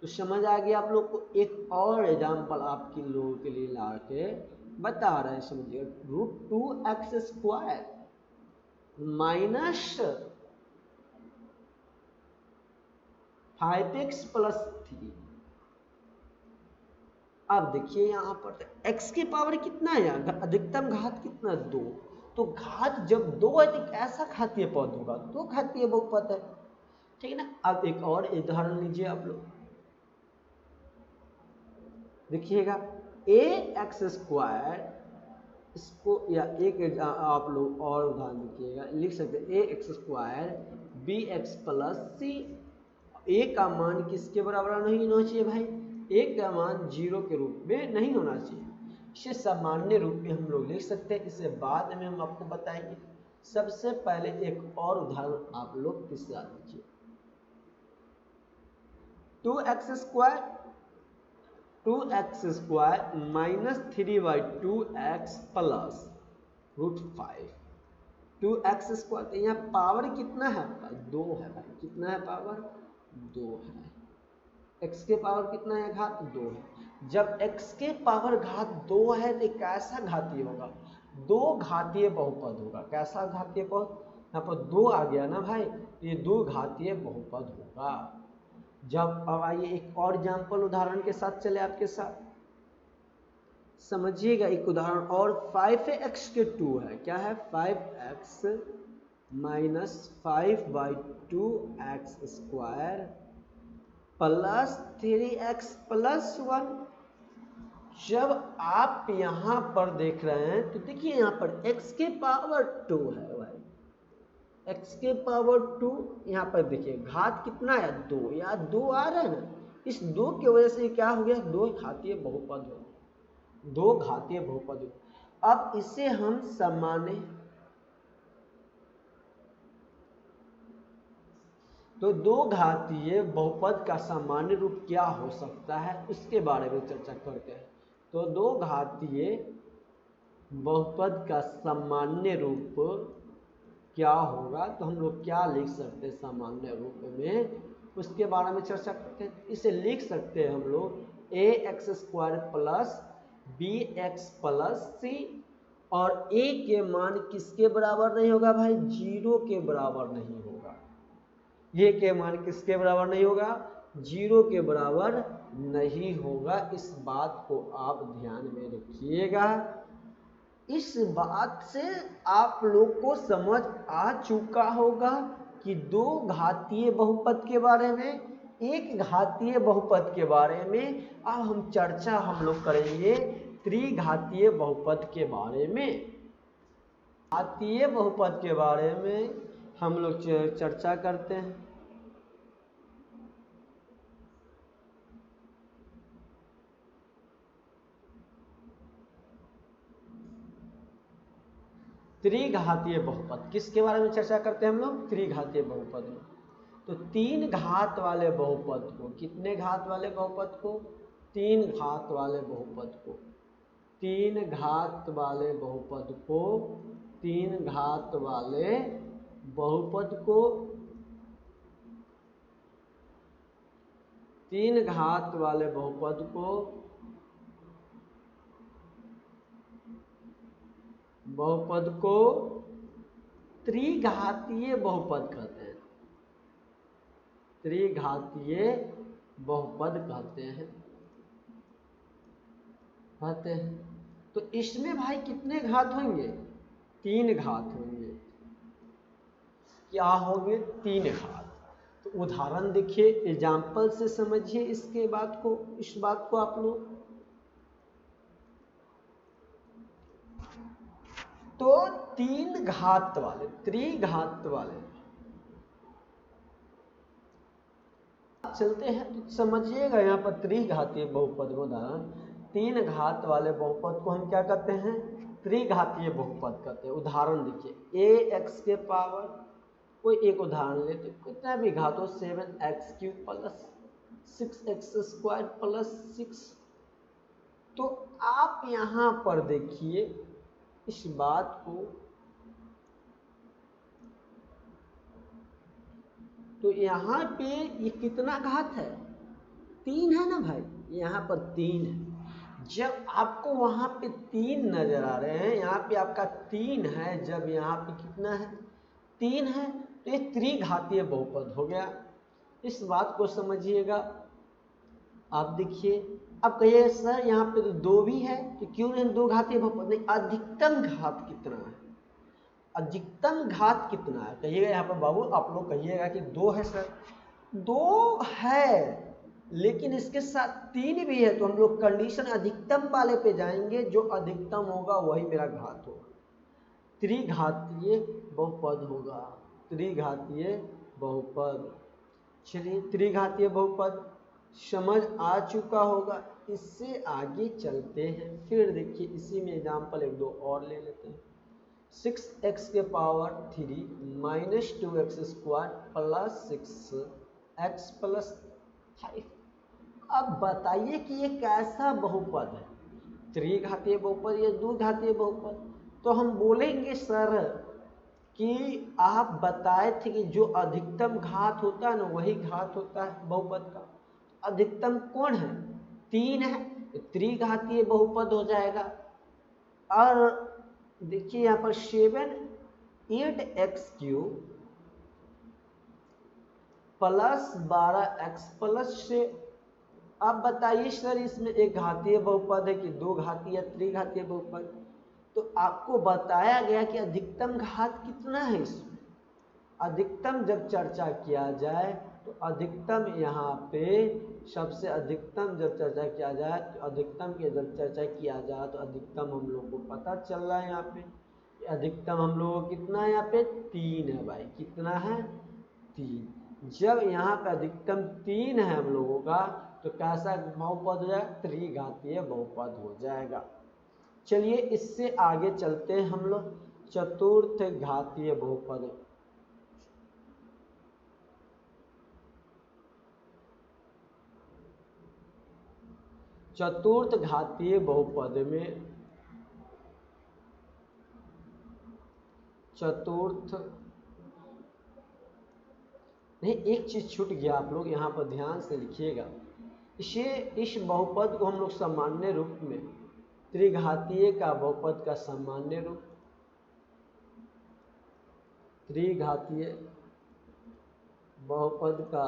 तो समझ आ गया आप लोग को। एक और एग्जाम्पल आपके लोगों के लिए ला के बता रहे हैं, समझिए। √2x² -5x + 3। अब देखिए यहाँ पर x के पावर कितना है? अधिकतम घात कितना? 2। तो घात जब 2 है तो ऐसा घातीय पद होगा, 2 घातीय बहुपद है। ठीक है ना। अब एक और उदाहरण लीजिए आप लोग, देखिएगा ए एक्स स्क्वायर, इसको या एक आप लोग और उदाहरण देखिएगा, लिख सकते हैं A X square B X plus C. A का मान किसके बराबर नहीं होना चाहिए भाई, ए का मान 0 के रूप में नहीं होना चाहिए। इसे सामान्य रूप में हम लोग लिख सकते हैं, इसे बाद में हम आपको बताएंगे। सबसे पहले एक और उदाहरण आप लोग तीसरा लीजिए, 2x square minus 3/2x plus √5। 2x square, तो यहाँ पावर कितना है आपका 2 है भाई, कितना है पावर 2 है। x के पावर कितना है घात 2 है। जब x के पावर घात 2 है तो कैसा घातीय होगा, 2 घातीय बहुपद होगा। कैसा घातीय बहुपद, यहाँ पर 2 आ गया ना भाई, ये 2 घातीय बहुपद होगा। जब अब आइए एक और एग्जाम्पल उदाहरण के साथ चले आपके साथ, समझिएगा एक उदाहरण और। 5x के 2 है, क्या है 5x minus 5/2x square plus 3x plus 1। जब आप यहाँ पर देख रहे हैं तो देखिए यहाँ पर x के पावर 2 है भाई, x के पावर 2, यहाँ पर देखिए घात कितना है 2, या 2 आ रहा है ना, इस 2 की वजह से क्या हो गया, 2 घातीय बहुपद हो, 2 घातीय बहुपद हो। अब इसे हम सामान्य, तो 2 घातीय बहुपद का सामान्य रूप क्या हो सकता है उसके बारे में चर्चा करते हैं। तो 2 घातीय बहुपद का सामान्य रूप क्या होगा, तो हम लोग क्या लिख सकते हैं सामान्य रूप में, उसके बारे में चर्चा करते हैं। इसे लिख सकते हैं हम लोग A X square plus B X plus C, और ए के मान किसके बराबर नहीं होगा भाई, 0 के बराबर नहीं होगा। ये के मान किसके बराबर नहीं होगा, 0 के बराबर नहीं होगा। इस बात को आप ध्यान में रखिएगा। इस बात से आप लोग को समझ आ चुका होगा कि 2 घातीय बहुपद के बारे में, 1 घातीय बहुपद के बारे में। अब हम चर्चा हम लोग करेंगे त्रिघातीय बहुपद के बारे में। घातीय बहुपद के बारे में हम लोग चर्चा करते हैं। त्रिघातीय बहुपद किसके बारे में चर्चा करते हैं हम लोग, त्रिघातीय बहुपद में। तो 3 घात वाले बहुपद को, कितने घात वाले बहुपद को, 3 घात वाले बहुपद को, 3 घात वाले बहुपद को, 3 घात वाले बहुपद को, 3 घात वाले बहुपद को त्रिघातीय बहुपद कहते हैं, त्रिघातीय बहुपद कहते हैं। तो इसमें भाई कितने घात होंगे, 3 घात होंगे। क्या होंगे, 3 घात। तो उदाहरण देखिए, एग्जाम्पल से समझिए इसके बात को, इस बात को आप लोग। तो 3 घात वाले, त्रिघात वाले चलते हैं तो समझिएगा। यहाँ पर त्रिघातीय बहुपद में उदाहरण, 3 घात वाले बहुपद को हम क्या कहते हैं, त्रिघातीय बहुपद कहते हैं। उदाहरण देखिए, ए एक्स के पावर, कोई एक उदाहरण लेते, कितना भी घात हो, 7x³ plus 6x square plus 6। तो आप यहाँ पर देखिए इस बात को, तो यहाँ पे ये कितना घात है, 3 है ना भाई, यहाँ पर 3 है। जब आपको वहाँ पे 3 नजर आ रहे हैं, यहाँ पे आपका 3 है, जब यहाँ पे कितना है 3 है, तो ये त्रिघातीय बहुपद हो गया। इस बात को समझिएगा। आप देखिए, अब कहिए सर यहाँ पे तो 2 भी है, तो क्यों नहीं 2 घातीय बहुपद, नहीं, अधिकतम घात कितना है, अधिकतम घात कितना है, कहिएगा यहाँ पर बाबू, आप लोग कहिएगा कि 2 है सर, 2 है लेकिन इसके साथ 3 भी है, तो हम लोग कंडीशन अधिकतम वाले पे जाएंगे, जो अधिकतम होगा वही मेरा घात होगा, त्रिघातीय बहुपद होगा, त्रिघातीय बहुपद। चलिए त्रिघातीय बहुपद समझ आ चुका होगा, इससे आगे चलते हैं। फिर देखिए इसी में एग्जाम्पल 1-2 और ले लेते हैं। 6x के power 3 minus 2x square plus 6x plus 5। अब बताइए कि ये कैसा बहुपद है, त्रिघातीय बहुपद या द्विघातीय बहुपद? तो हम बोलेंगे सर कि आप बताए थे कि जो अधिकतम घात होता है ना वही घात होता है बहुपद का। अधिकतम कौन है? 3 है, त्रिघातीय बहुपद हो जाएगा। और देखिए यहाँ पर 7 8x³ प्लस 12x प्लस 6। अब बताइए सर इसमें एक घातीय बहुपद है कि दो घातीय या त्रिघातीय बहुपद? तो आपको बताया गया कि अधिकतम घात कितना है इसमें। अधिकतम जब चर्चा किया जाए तो अधिकतम यहाँ पे सबसे अधिकतम जब चर्चा किया जाए तो अधिकतम के जब चर्चा किया जाए तो अधिकतम हम लोग को पता चल रहा है यहाँ पे अधिकतम हम लोगों को कितना है, यहाँ पे 3 है भाई। कितना है? 3। जब यहाँ पे अधिकतम 3 है हम लोगों का तो कैसा बहुपद हो जाएगा? त्रिघातीय बहुपद हो जाएगा। चलिए इससे आगे चलते हैं हम लोग चतुर्थ घातीय बहुपद। चतुर्थ घातीय बहुपद में चतुर्थ नहीं, एक चीज छूट गया, आप लोग यहाँ पर ध्यान से लिखिएगा। इस बहुपद को हम लोग सामान्य रूप में त्रिघातीय का बहुपद का सामान्य रूप, त्रिघातीय बहुपद का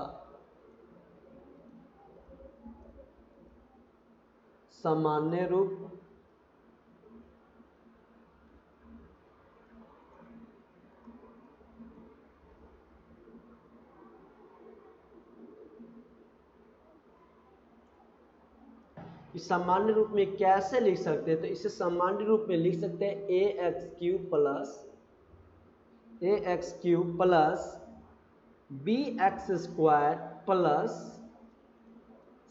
सामान्य रूप इस सामान्य रूप में कैसे लिख सकते हैं? तो इसे सामान्य रूप में लिख सकते हैं ax³ plus bx² plus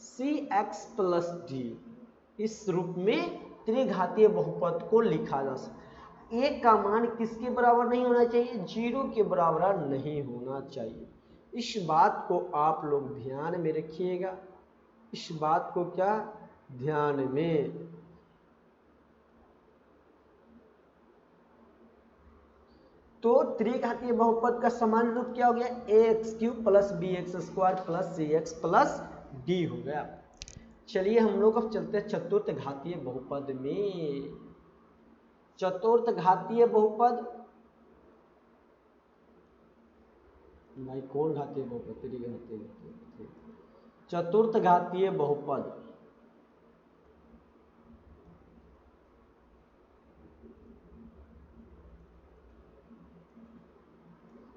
cx plus d। इस रूप में त्रिघातीय बहुपद को लिखा जा सकता है। एक का मान किसके बराबर नहीं होना चाहिए? 0 के बराबर नहीं होना चाहिए। इस बात को आप लोग ध्यान में रखिएगा। इस बात को क्या ध्यान में? तो त्रिघातीय बहुपद का सामान्य रूप क्या हो गया? ax³ plus bx² plus cx plus d हो गया। चलिए हम लोग अब चलते हैं चतुर्थ घातीय बहुपद में। चतुर्थ घातीय बहुपद भाई कौन घातीय बहुपद? त्रिघातीय। चतुर्थ घातीय बहुपद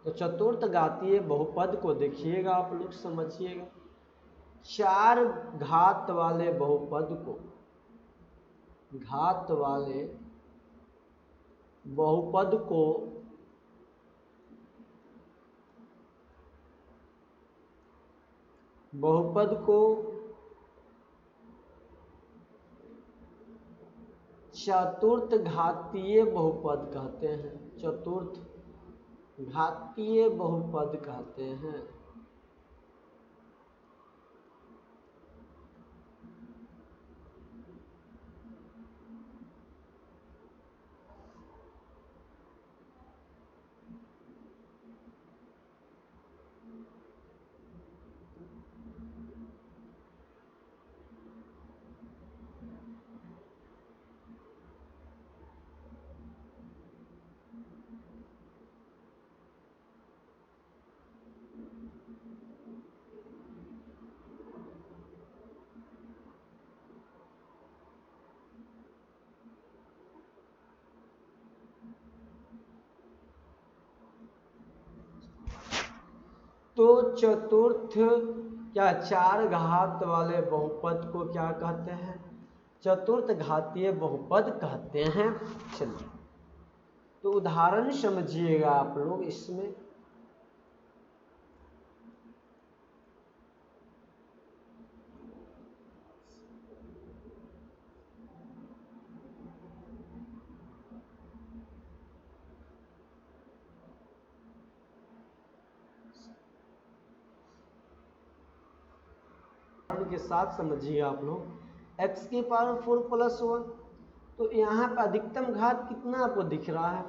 तो चतुर्थ घातीय बहुपद को देखिएगा, आप लोग समझिएगा। 4 घात वाले बहुपद को, घात वाले बहुपद को चतुर्थ घातीय बहुपद कहते हैं। चतुर्थ घातीय बहुपद कहते हैं। चतुर्थ क्या चार घात वाले बहुपद को क्या कहते हैं? चतुर्थ घातीय बहुपद कहते हैं। चलिए तो उदाहरण समझिएगा आप लोग इसमें। के साथ समझिए आप लोग। x की पावर 4 प्लस 1, तो यहाँ पे अधिकतम घात कितना आपको दिख रहा है?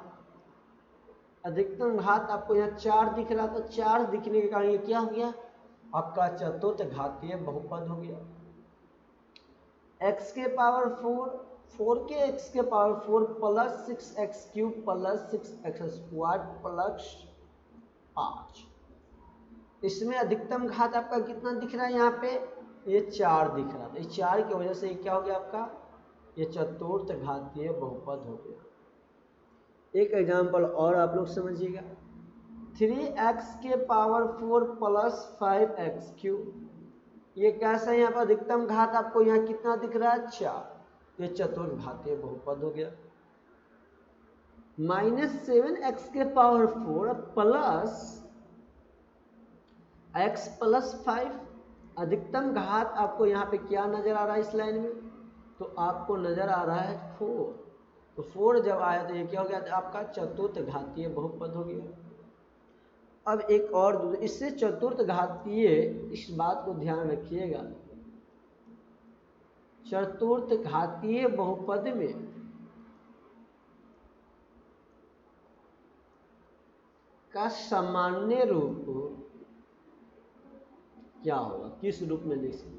अधिकतम घात आपको यहाँ 4 दिख रहा, तो 4 दिखने के कारण ये क्या हो गया? आपका चतुर्थ घातीय बहुपद हो गया। x के पावर 4 के x के power 4 plus 6x³ plus 6x² plus 5, इसमें अधिकतम घात आपका कितना दिख रहा है? यहाँ पे ये 4 दिख रहा था। इस 4 की वजह से ये क्या हो गया आपका? ये चतुर्थ घातीय बहुपद हो गया। एक एग्जांपल और आप लोग समझिएगा। 3x के पावर 4 प्लस 5x³, ये कैसा है? यहाँ पर अधिकतम घात आपको यहाँ कितना दिख रहा है? 4, ये चतुर्थ घातीय बहुपद हो गया। -7x के पावर 4 प्लस x प्लस 5, अधिकतम घात आपको यहाँ पे क्या नजर आ रहा है इस लाइन में? तो आपको नजर आ रहा है 4, तो 4 जब आया तो ये क्या हो गया? आपका चतुर्थ घातीय बहुपद हो गया। अब एक और इससे चतुर्थ घातीय, इस बात को ध्यान रखिएगा, चतुर्थ घातीय बहुपद में का सामान्य रूप क्या होगा? किस रूप में लिख सकते?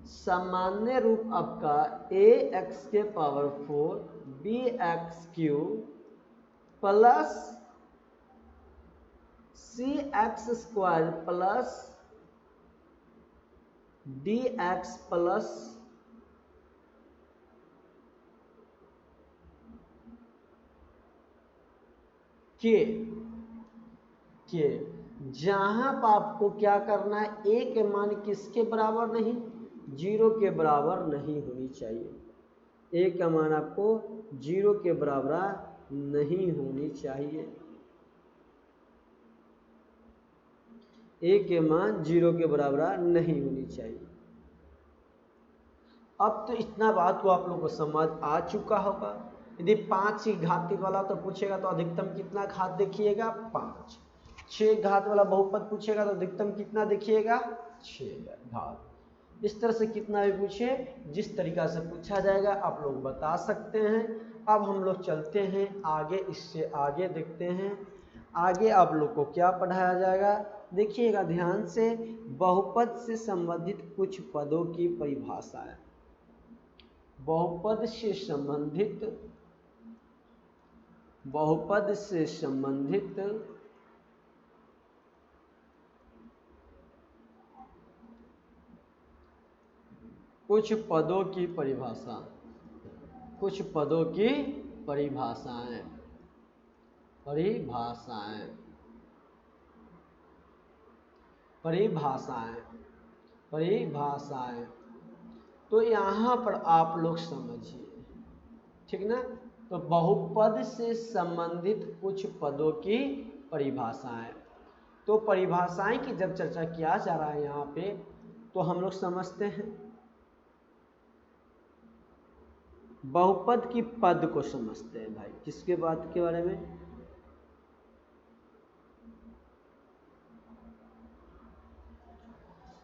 सामान्य रूप आपका ax के power 4 bx³ plus cx² plus dx plus के जहां पर आपको क्या करना है? a के मान किसके बराबर नहीं? 0 के बराबर नहीं होनी चाहिए। a का मान आपको 0 के बराबर नहीं होनी चाहिए। a के मान 0 के बराबर नहीं होनी चाहिए। अब तो इतना बात को आप लोगों को समझ आ चुका होगा। यदि 5 ही घाती वाला तो पूछेगा तो अधिकतम कितना घात देखिएगा? 5। 6 घात वाला बहुपद पूछेगा तो अधिकतम कितना देखिएगा? 6 घात। इस तरह से कितना भी पूछे, जिस तरीका से पूछा जाएगा आप लोग बता सकते हैं। अब हम लोग चलते हैं आगे, इससे आगे देखते हैं आगे आप लोग को क्या पढ़ाया जाएगा। देखिएगा ध्यान से, बहुपद से संबंधित कुछ पदों की परिभाषा है। बहुपद से संबंधित कुछ पदों की परिभाषाएं। तो यहाँ पर आप लोग समझिए, ठीक ना? तो बहुपद से संबंधित कुछ पदों की परिभाषाएं। तो परिभाषाएं की जब चर्चा किया जा रहा है यहाँ पे, तो हम लोग समझते हैं बहुपद की पद को समझते हैं। भाई किसके बात के बारे में?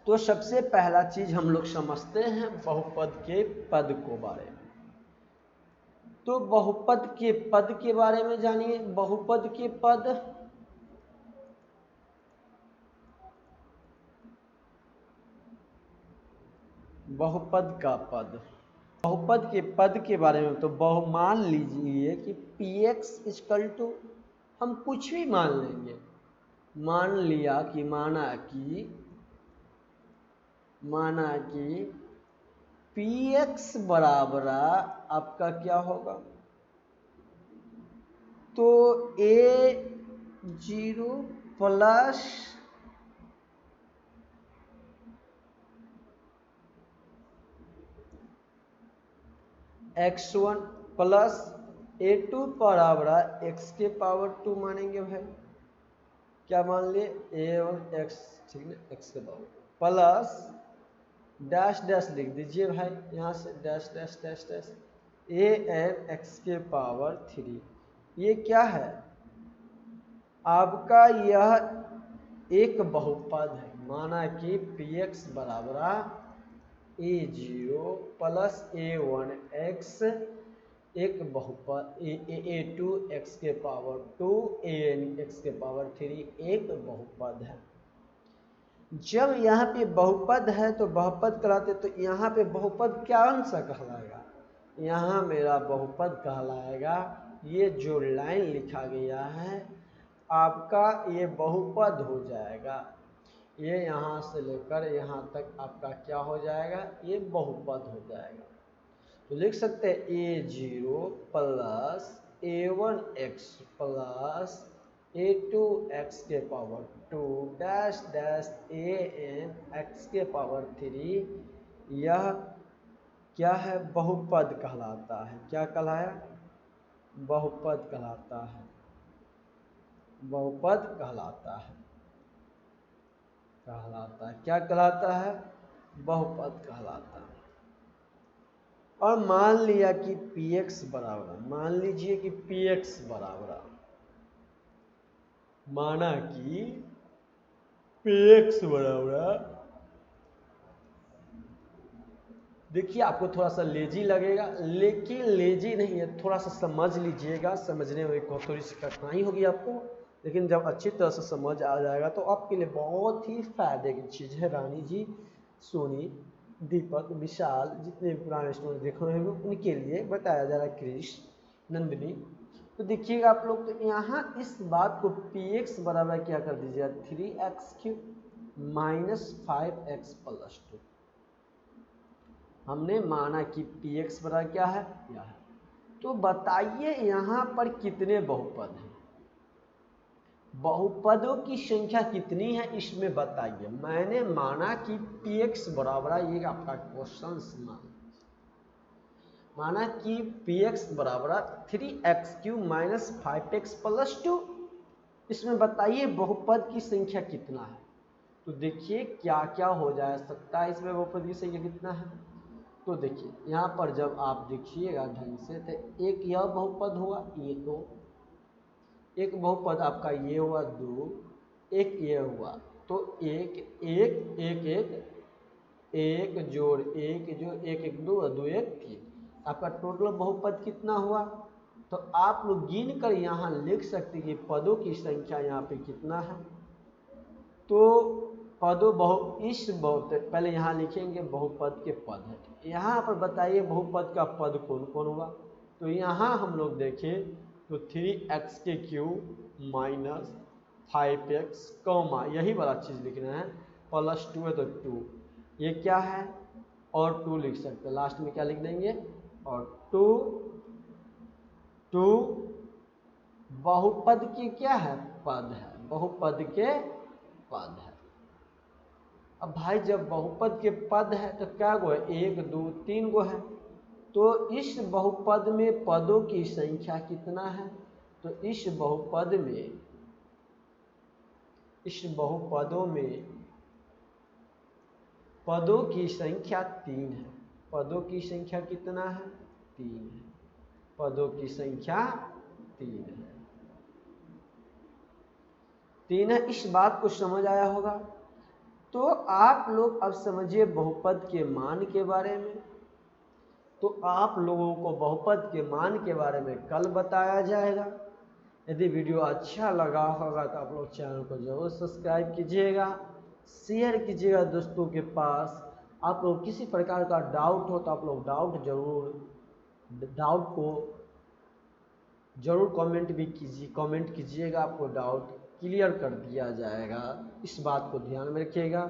तो सबसे पहला चीज हम लोग समझते हैं बहुपद के पद को बारे में। तो बहुपद के पद के बारे में जानिए। बहुपद के पद बहुपद के पद के बारे में तो मान लीजिए कि px इक्वल टू, हम कुछ भी मान लेंगे। मान लिया कि माना कि px बराबर आपका क्या होगा? तो a0 plus x1 plus a2 बराबर x के पावर 2 मानेंगे भाई, क्या मान लिए a1 x, ठीक है, x के पावर प्लस डैश डैश लिख दीजिए भाई, यहाँ से dash dash dash dash an x के पावर 3। ये क्या है आपका, यह एक बहुपद है, माना कि px बराबर a0 प्लस a1x एक बहुपद a2 x के पावर 2 an x के पावर 3 एक बहुपद है। जब यहाँ पे बहुपद है तो बहुपद कहलाते, तो यहाँ पे बहुपद क्या सा कहलाएगा, यहाँ मेरा बहुपद कहलाएगा ये जो लाइन लिखा गया है आपका ये बहुपद हो जाएगा, ये यहाँ से लेकर यहाँ तक आपका क्या हो जाएगा, ये बहुपद हो जाएगा। तो लिख सकते हैं a0 plus a1x plus a2x के power 2 dash dash an x के पावर 3, यह क्या है, बहुपद कहलाता है। क्या कहलाया, बहुपद कहलाता है, बहुपद कहलाता है, क्या कहलाता है, बहुपद कहलाता है। और मान लिया कि px बराबर, मान लीजिए कि px बराबर, माना कि px बराबर, देखिए आपको थोड़ा सा लेजी लगेगा, लेकिन लेजी नहीं है, थोड़ा सा समझ लीजिएगा, समझने में थोड़ी सी कठिनाई होगी आपको, लेकिन जब अच्छी तरह से समझ आ जाएगा तो आपके लिए बहुत ही फायदे की चीज़ है। रानी जी, सोनी, दीपक, विशाल, जितने पुराने स्टूडेंट देखे होंगे उनके लिए बताया जा रहा है, क्रिश, नंदिनी। तो देखिएगा आप लोग, तो यहाँ इस बात को px बराबर क्या कर दीजिएगा, 3x³ माइनस 5x प्लस 2। हमने माना कि px बराबर क्या है, यह है। तो बताइए यहाँ पर कितने बहुपद हैं, बहुपदों की संख्या कितनी है इसमें बताइए। मैंने माना कि px बराबर, ये आपका क्वेश्चन माना कि px बराबर 3x³ माइनस 5x प्लस 2, इसमें बताइए बहुपद की संख्या कितना है। तो देखिए क्या क्या हो जा सकता है इसमें, बहुपद की संख्या कितना है। तो देखिए यहाँ पर जब आप देखिएगा ढंग से, तो एक यह बहुपद हुआ, ये तो एक बहुपद आपका ये हुआ 2, एक ये हुआ, तो एक एक एक एक एक जोड़ एक जो एक एक 2 2 1 3, आपका टोटल बहुपद कितना हुआ। तो आप लोग गिन कर यहाँ लिख सकते हैं कि पदों की संख्या यहाँ पे कितना है। तो पदों इस बहुपद, पहले यहाँ लिखेंगे बहुपद के पद है, यहाँ पर बताइए बहुपद का पद कौन कौन हुआ। तो यहाँ हम लोग देखें तो 3x³ माइनस 5x कॉमा, यही वाला चीज़ लिखना है, प्लस 2 है तो 2, ये क्या है, और 2 लिख सकते हैं, लास्ट में क्या लिख देंगे, और 2 बहुपद की क्या है, पद है, बहुपद के पद है। अब भाई जब बहुपद के पद है तो क्या गो है, 1 2 3 गो है। तो इस बहुपद में पदों की संख्या कितना है, तो इस बहुपदों में पदों की संख्या 3 है। पदों की संख्या कितना है, 3 है, पदों की संख्या 3 है, 3 है। इस बात को समझ आया होगा। तो आप लोग अब समझिए बहुपद के मान के बारे में। तो आप लोगों को बहुपद के मान के बारे में कल बताया जाएगा। यदि वीडियो अच्छा लगा होगा तो आप लोग चैनल को जरूर सब्सक्राइब कीजिएगा, शेयर कीजिएगा दोस्तों के पास। आप लोग किसी प्रकार का डाउट हो तो आप लोग डाउट को जरूर कमेंट कीजिएगा, आपको डाउट क्लियर कर दिया जाएगा, इस बात को ध्यान में रखिएगा।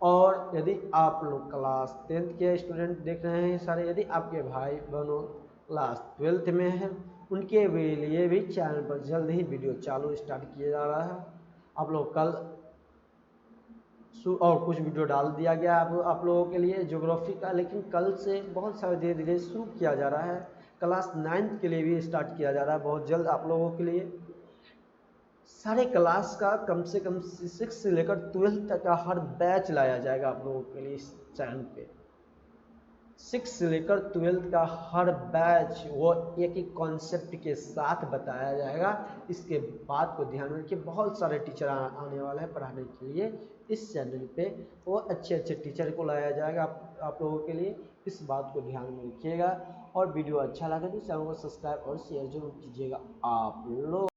और यदि आप लोग क्लास 10th के स्टूडेंट देख रहे हैं सारे, यदि आपके भाई बहनों क्लास 12th में हैं, उनके लिए भी चैनल पर जल्द ही वीडियो स्टार्ट किया जा रहा है। आप लोग कल और कुछ वीडियो डाल दिया गया आप लोगों के लिए ज्योग्राफी का, लेकिन कल से बहुत सारे धीरे धीरे शुरू किया जा रहा है। क्लास 9th के लिए भी स्टार्ट किया जा रहा है बहुत जल्द आप लोगों के लिए। सारे क्लास का कम से कम 6 से लेकर 12 तक का हर बैच लाया जाएगा आप लोगों के लिए इस चैनल पे। 6 से लेकर 12 का हर बैच वो एक एक कॉन्सेप्ट के साथ बताया जाएगा। इसके बात को ध्यान में रखिए, बहुत सारे टीचर आने वाले हैं पढ़ाने के लिए इस चैनल पे। वो अच्छे अच्छे टीचर को लाया जाएगा आप लोगों के लिए, इस बात को ध्यान में रखिएगा। और वीडियो अच्छा लगे तो चैनल को सब्सक्राइब और शेयर जरूर कीजिएगा आप लोग।